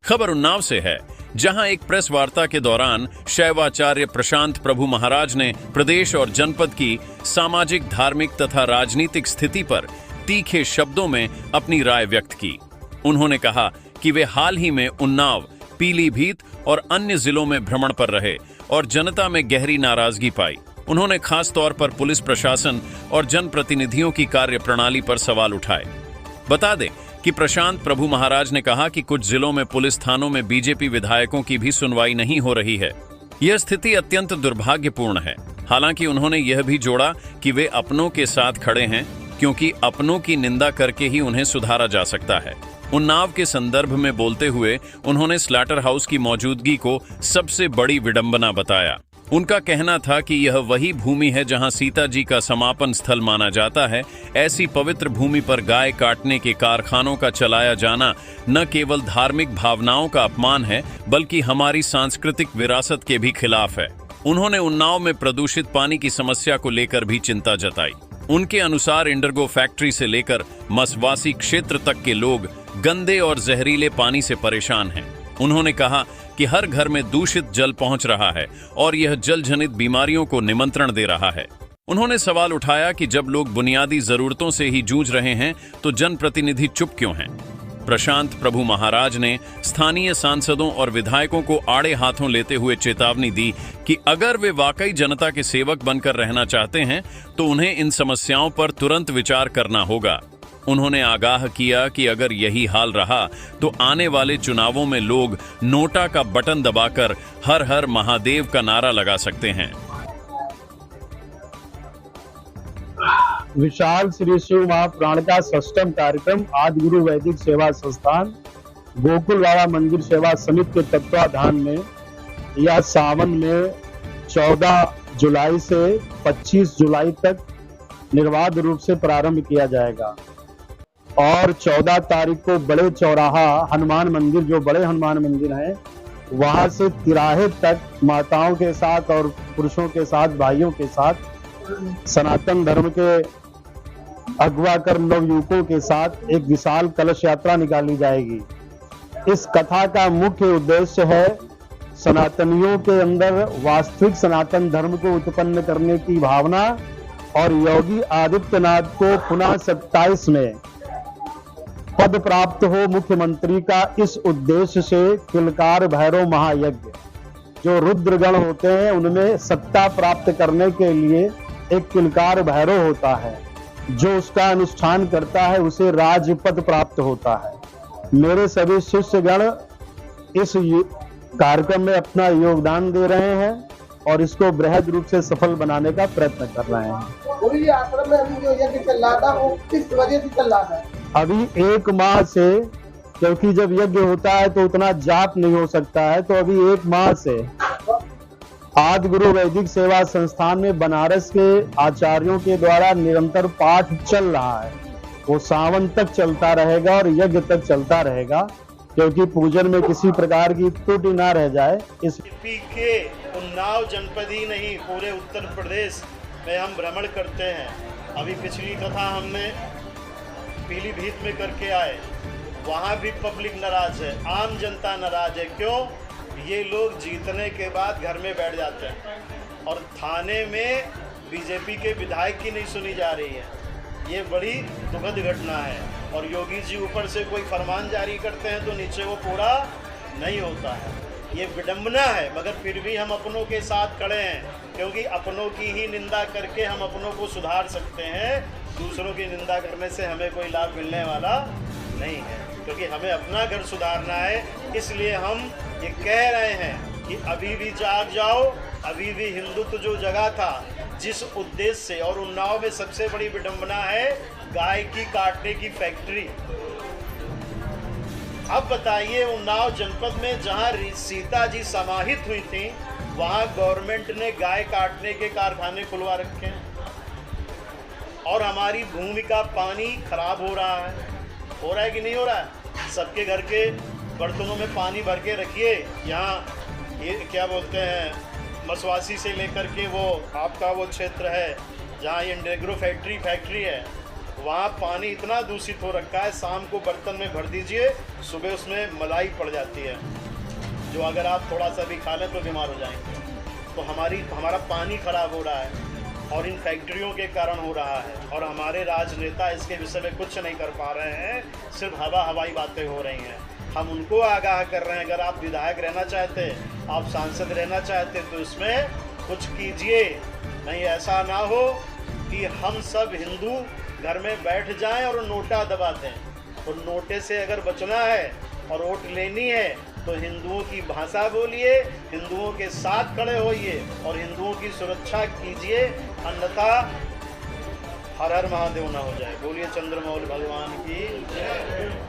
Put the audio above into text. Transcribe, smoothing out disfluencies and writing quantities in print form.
खबर उन्नाव से है, जहां एक प्रेस वार्ता के दौरान शैवाचार्य प्रशांत प्रभु महाराज ने प्रदेश और जनपद की सामाजिक, धार्मिक तथा राजनीतिक स्थिति पर तीखे शब्दों में अपनी राय व्यक्त की। उन्होंने कहा कि वे हाल ही में उन्नाव, पीलीभीत और अन्य जिलों में भ्रमण पर रहे और जनता में गहरी नाराजगी पाई। उन्होंने खास तौर पर पुलिस प्रशासन और जनप्रतिनिधियों की कार्यप्रणाली पर सवाल उठाए। बता दें कि प्रशांत प्रभु महाराज ने कहा कि कुछ जिलों में पुलिस थानों में बीजेपी विधायकों की भी सुनवाई नहीं हो रही है। यह स्थिति अत्यंत दुर्भाग्यपूर्ण है। हालांकि उन्होंने यह भी जोड़ा कि वे अपनों के साथ खड़े हैं, क्योंकि अपनों की निंदा करके ही उन्हें सुधारा जा सकता है। उन्नाव के संदर्भ में बोलते हुए उन्होंने स्लॉटर हाउस की मौजूदगी को सबसे बड़ी विडंबना बताया। उनका कहना था कि यह वही भूमि है जहां सीता जी का समापन स्थल माना जाता है। ऐसी पवित्र भूमि पर गाय काटने के कारखानों का चलाया जाना न केवल धार्मिक भावनाओं का अपमान है, बल्कि हमारी सांस्कृतिक विरासत के भी खिलाफ है। उन्होंने उन्नाव में प्रदूषित पानी की समस्या को लेकर भी चिंता जताई। उनके अनुसार इंडरगो फैक्ट्री से लेकर मसवासी क्षेत्र तक के लोग गंदे और जहरीले पानी से परेशान हैं। उन्होंने कहा कि हर घर में दूषित जल पहुंच रहा है और यह जल जनित बीमारियों को निमंत्रण दे रहा है। उन्होंने सवाल उठाया कि जब लोग बुनियादी जरूरतों से ही जूझ रहे हैं तो जनप्रतिनिधि चुप क्यों हैं। प्रशांत प्रभु महाराज ने स्थानीय सांसदों और विधायकों को आड़े हाथों लेते हुए चेतावनी दी कि अगर वे वाकई जनता के सेवक बनकर रहना चाहते हैं तो उन्हें इन समस्याओं पर तुरंत विचार करना होगा। उन्होंने आगाह किया कि अगर यही हाल रहा तो आने वाले चुनावों में लोग नोटा का बटन दबाकर हर हर महादेव का नारा लगा सकते हैं। विशाल श्री शिव महापुराण का 6वां कार्यक्रम आदि गुरु वैदिक सेवा संस्थान गोकुल बाबा मंदिर सेवा समिति के तत्वाधान में या सावन में 14 जुलाई से 25 जुलाई तक निर्बाध रूप से प्रारंभ किया जाएगा और 14 तारीख को बड़े चौराहा हनुमान मंदिर, जो बड़े हनुमान मंदिर हैं, वहां से तिराहे तक माताओं के साथ और पुरुषों के साथ, भाइयों के साथ, सनातन धर्म के अगवा कर नवयुवकों के साथ एक विशाल कलश यात्रा निकाली जाएगी। इस कथा का मुख्य उद्देश्य है सनातनियों के अंदर वास्तविक सनातन धर्म को उत्पन्न करने की भावना और योगी आदित्यनाथ को पुनः 27 में पद प्राप्त हो मुख्यमंत्री का इस उद्देश्य से किलकार भैरव महायज्ञ, जो रुद्रगण होते हैं उनमें सत्ता प्राप्त करने के लिए एक किलकार भैरव होता है, जो उसका अनुष्ठान करता है उसे राजपद प्राप्त होता है। मेरे सभी शिष्यगण इस कार्यक्रम में अपना योगदान दे रहे हैं और इसको बृहद रूप से सफल बनाने का प्रयत्न कर रहे हैं। पूरी आश्रम में अभी जो यज्ञ चल रहा था वो किस वजह से चल रहा था? अभी 1 माह से, क्योंकि जब यज्ञ होता है तो उतना जाप नहीं हो सकता है, तो अभी 1 माह से आदि गुरु वैदिक सेवा संस्थान में बनारस के आचार्यों के द्वारा निरंतर पाठ चल रहा है। वो सावन तक चलता रहेगा और यज्ञ तक चलता रहेगा, क्योंकि पूजन में किसी प्रकार की त्रुटि ना रह जाए। इस के उन्नाव जनपद ही नहीं, पूरे उत्तर प्रदेश में हम भ्रमण करते हैं। अभी पिछली कथा हमने पीलीभीत में करके आए, वहाँ भी पब्लिक नाराज है, आम जनता नाराज है। क्यों? ये लोग जीतने के बाद घर में बैठ जाते हैं और थाने में बीजेपी के विधायक की नहीं सुनी जा रही है। ये बड़ी दुखद घटना है और योगी जी ऊपर से कोई फरमान जारी करते हैं तो नीचे वो पूरा नहीं होता है। ये विडंबना है, मगर फिर भी हम अपनों के साथ खड़े हैं, क्योंकि अपनों की ही निंदा करके हम अपनों को सुधार सकते हैं। दूसरों की निंदा करने से हमें कोई लाभ मिलने वाला नहीं है, क्योंकि हमें अपना घर सुधारना है। इसलिए हम ये कह रहे हैं कि अभी भी जाग जाओ, अभी भी हिंदुत्व जो जगह था जिस उद्देश्य से, और उन्नाव में सबसे बड़ी विडंबना है गाय की काटने की फैक्ट्री। अब बताइए, उन्नाव जनपद में जहां सीता जी समाहित हुई थी वहां गवर्नमेंट ने गाय काटने के कारखाने खुलवा रखे हैं और हमारी भूमि का पानी खराब हो रहा है कि नहीं हो रहा है? सबके घर के बर्तनों में पानी भर के रखिए। यहाँ ये क्या बोलते हैं, मसवासी से लेकर के वो आपका वो क्षेत्र है जहाँ ये इंडेग्रो फैक्ट्री है, वहाँ पानी इतना दूषित हो रखा है, शाम को बर्तन में भर दीजिए, सुबह उसमें मलाई पड़ जाती है, जो अगर आप थोड़ा सा भी खा लें तो बीमार हो जाएंगे। तो हमारा पानी खराब हो रहा है और इन फैक्ट्रियों के कारण हो रहा है, और हमारे राजनेता इसके विषय में कुछ नहीं कर पा रहे हैं, सिर्फ हवाई बातें हो रही हैं। हम उनको आगाह कर रहे हैं, अगर आप विधायक रहना चाहते, आप सांसद रहना चाहते तो इसमें कुछ कीजिए, नहीं ऐसा ना हो कि हम सब हिंदू घर में बैठ जाएं और नोटा दबा दें। तो नोटे से अगर बचना है और वोट लेनी है तो हिंदुओं की भाषा बोलिए, हिंदुओं के साथ खड़े होइए और हिंदुओं की सुरक्षा कीजिए, अन्यथा हर हर महादेव ना हो जाए। बोलिए चंद्रमौली भगवान की जय।